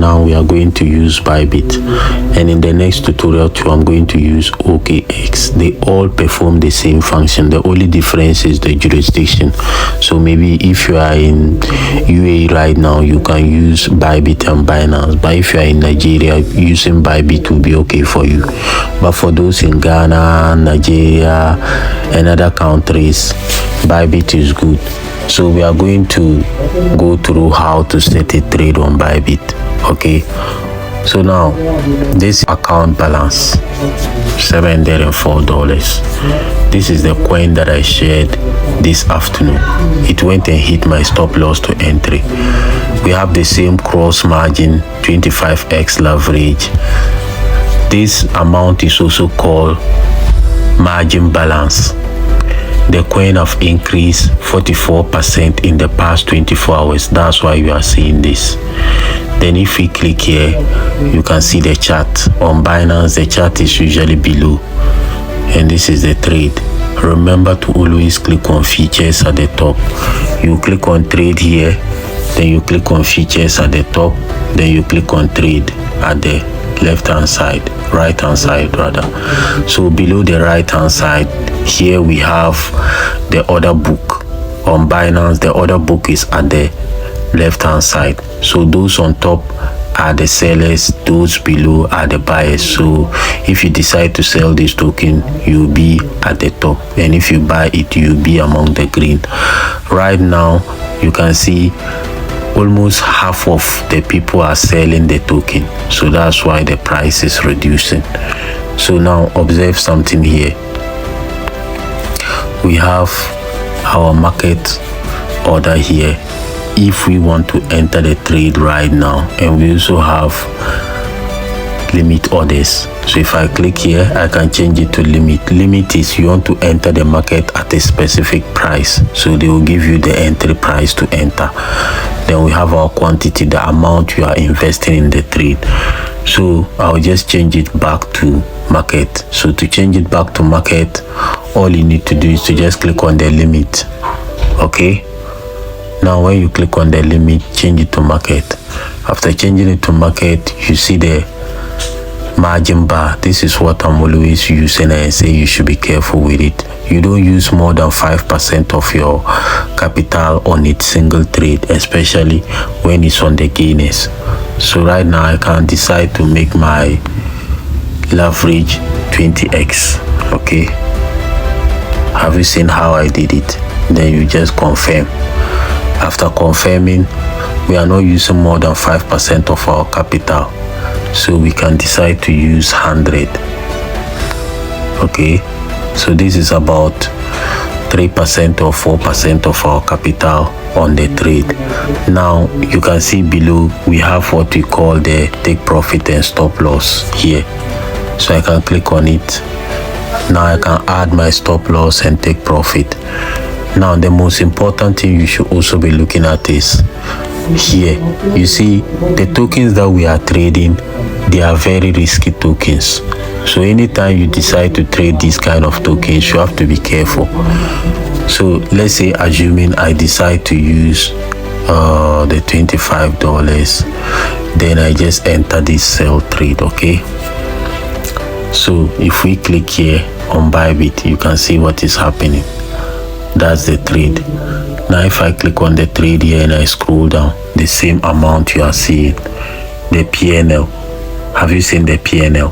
now we are going to use Bybit, and in the next tutorial too I'm going to use OKX. They all perform the same function. The only difference is the jurisdiction. So maybe if you are in UAE right now, you can use Bybit and Binance, but if you are in Nigeria, using Bybit will be okay for you. But for those in Ghana, Nigeria and other countries, Bybit is good. So we are going to go through how to set a trade on Bybit. Okay, so now this account balance $704. This is the coin that I shared this afternoon. It went and hit my stop loss to entry. We have the same cross margin, 25x leverage. This amount is also called margin balance. The coin have increased 44% in the past 24 hours. That's why you are seeing this. Then if we click here, you can see the chart. On Binance, the chart is usually below. And this is the trade. Remember to always click on features at the top. You click on trade here, then you click on features at the top, then you click on trade at the left hand side, right hand side rather. So below the right hand side, here we have the order book. On Binance, the order book is at the left hand side. So those on top are the sellers, those below are the buyers. So if you decide to sell this token, you'll be at the top, and if you buy it, you'll be among the green. Right now you can see almost half of the people are selling the token, so that's why the price is reducing. So now observe something here. We have our market order here if we want to enter the trade right now, and we also have limit orders. So if I click here, I can change it to limit. Limit is you want to enter the market at a specific price, so they will give you the entry price to enter. Then we have our quantity, the amount you are investing in the trade. So I'll just change it back to market. So to change it back to market, all you need to do is to just click on the limit. Okay, now when you click on the limit, change it to market. After changing it to market, you see the margin bar. This is what I'm always using, and I say you should be careful with it. You don't use more than 5% of your capital on a single trade, especially when it's on the gainers. So right now I can decide to make my leverage 20x. Okay, have you seen how I did it? Then you just confirm. After confirming, we are not using more than 5% of our capital, so we can decide to use 100. Okay, so this is about 3% or 4% of our capital on the trade. Now you can see below we have what we call the take profit and stop loss here, so I can click on it. Now I can add my stop loss and take profit. Now the most important thing you should also be looking at is here. You see the tokens that we are trading, they are very risky tokens. So anytime you decide to trade these kind of tokens, you have to be careful. So let's say, assuming I decide to use the $25, then I just enter this sell trade. Okay, so if we click here on Bybit, you can see what is happening. That's the trade. Now if I click on the trade here and I scroll down, the same amount you are seeing, the PNL. Have you seen the PNL?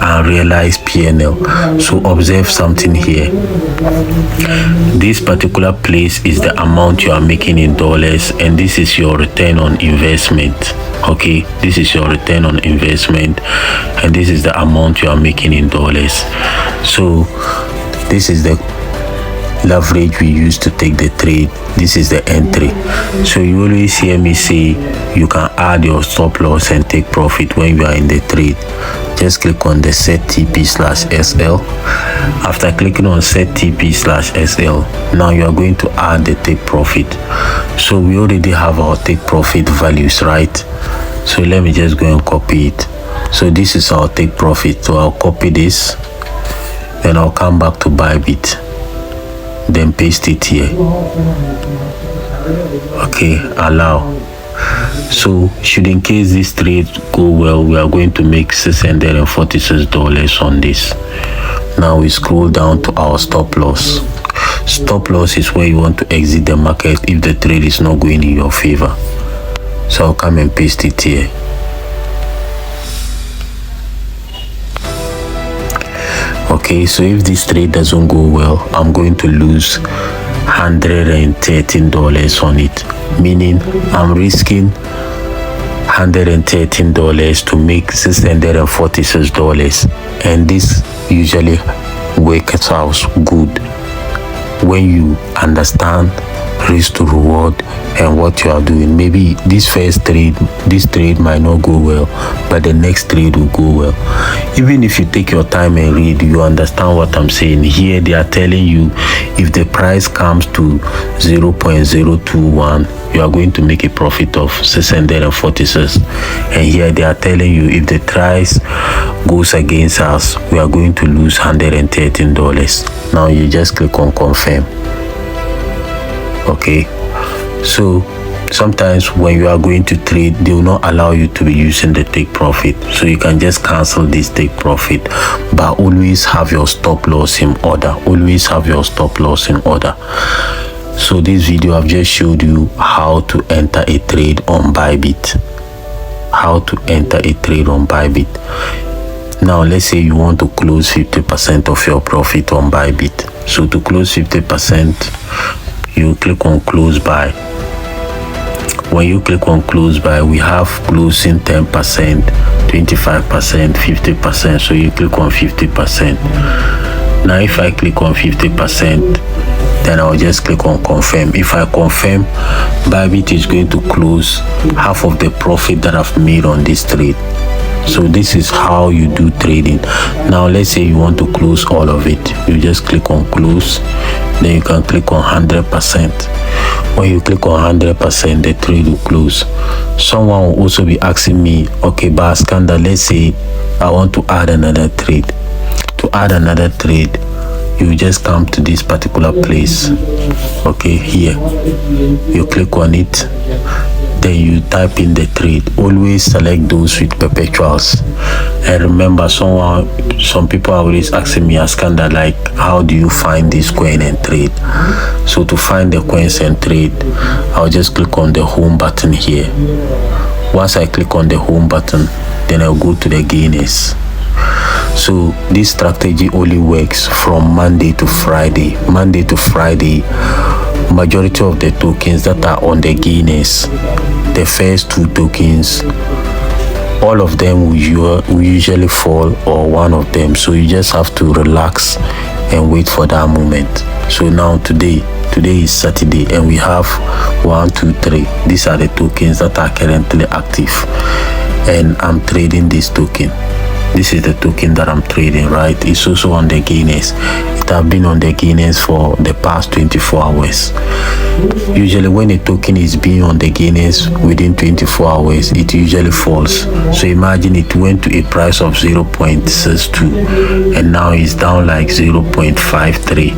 Unrealized PNL. So observe something here. This particular place is the amount you are making in dollars, and this is your return on investment. Okay, this is your return on investment, and this is the amount you are making in dollars. So this is the leverage we use to take the trade. This is the entry. So you always hear me say you can add your stop loss and take profit when you are in the trade. Just click on the set TP/SL. After clicking on set TP/SL, now you are going to add the take profit. So we already have our take profit values, right? So let me just go and copy it. So this is our take profit. So I'll copy this, then I'll come back to Bybit, then paste it here. Okay, allow. So should in case this trade go well, we are going to make $646 on this. Now we scroll down to our stop loss. Stop loss is where you want to exit the market if the trade is not going in your favor. So I'll come and paste it here. Okay, so if this trade doesn't go well, I'm going to lose $113 on it, meaning I'm risking $113 to make $646, and this usually works out good when you understand risk to reward and what you are doing. Maybe this trade might not go well, but the next trade will go well. Even if you take your time and read, you understand what I'm saying. Here they are telling you if the price comes to 0.021, you are going to make a profit of 646. And here they are telling you if the price goes against us, we are going to lose $113. Now you just click on confirm. Okay, so sometimes when you are going to trade, they will not allow you to be using the take profit, so you can just cancel this take profit, but always have your stop loss in order. Always have your stop loss in order. So this video I've just showed you how to enter a trade on Bybit. Now let's say you want to close 50% of your profit on Bybit. So to close 50%, you click on close buy. When you click on close buy, we have closing 10%, 25%, 50%. So you click on 50%. Now if I click on 50%, then I'll just click on confirm. If I confirm, Bybit is going to close half of the profit that I've made on this trade. So this is how you do trading. Now let's say you want to close all of it. You just click on close, then you can click on 100%. When you click on 100%, the trade will close. Someone will also be asking me, okay, but Skander, let's say I want to add another trade. To add another trade, you just come to this particular place. Okay, here you click on it, then you type in the trade. Always select those with perpetuals. And remember, some people are always asking me, Skander, like, how do you find this coin and trade? So to find the coins and trade, I'll just click on the home button here. Once I click on the home button, then I'll go to the gainers. So this strategy only works from Monday to Friday. Monday to Friday, majority of the tokens that are on the gainers, the first two tokens, all of them will usually fall, or one of them. So you just have to relax and wait for that moment. So now today is Saturday, and we have 1, 2, 3. These are the tokens that are currently active, and I'm trading this token. This is the token that I'm trading, right? It's also on the gainers. It has been on the gainers for the past 24 hours. Usually when a token is being on the gainers within 24 hours, it usually falls. So imagine it went to a price of 0.62 and now it's down like 0.53,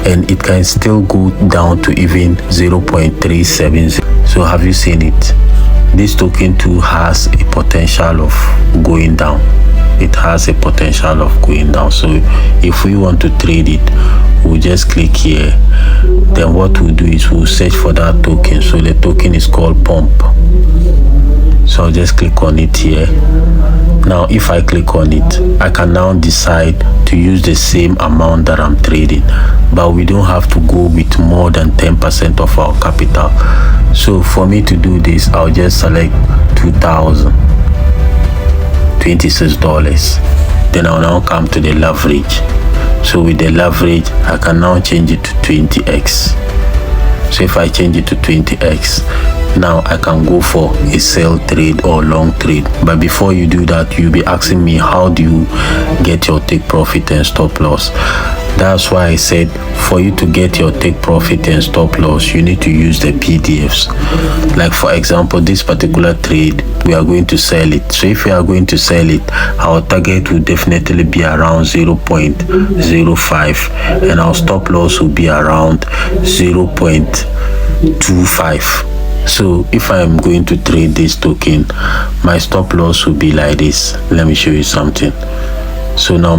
and it can still go down to even 0.370. So have you seen it? This token too has a potential of going down. It has a potential of going down. So if we want to trade it, we'll just click here. Then what we'll do is we'll search for that token. So the token is called pump. So I'll just click on it here. Now if I click on it, I can now decide to use the same amount that I'm trading, but we don't have to go with more than 10% of our capital. So for me to do this, I'll just select $2,026. Then I'll now come to the leverage. So with the leverage, I can now change it to 20x. So if I change it to 20x, now I can go for a sell trade or long trade. But before you do that, you'll be asking me, how do you get your take profit and stop loss? That's why I said for you to get your take profit and stop loss, you need to use the PDFs. Like for example, this particular trade, we are going to sell it. So if we are going to sell it, our target will definitely be around 0.05 and our stop loss will be around 0.25. So if I'm going to trade this token, my stop loss will be like this. Let me show you something. So now my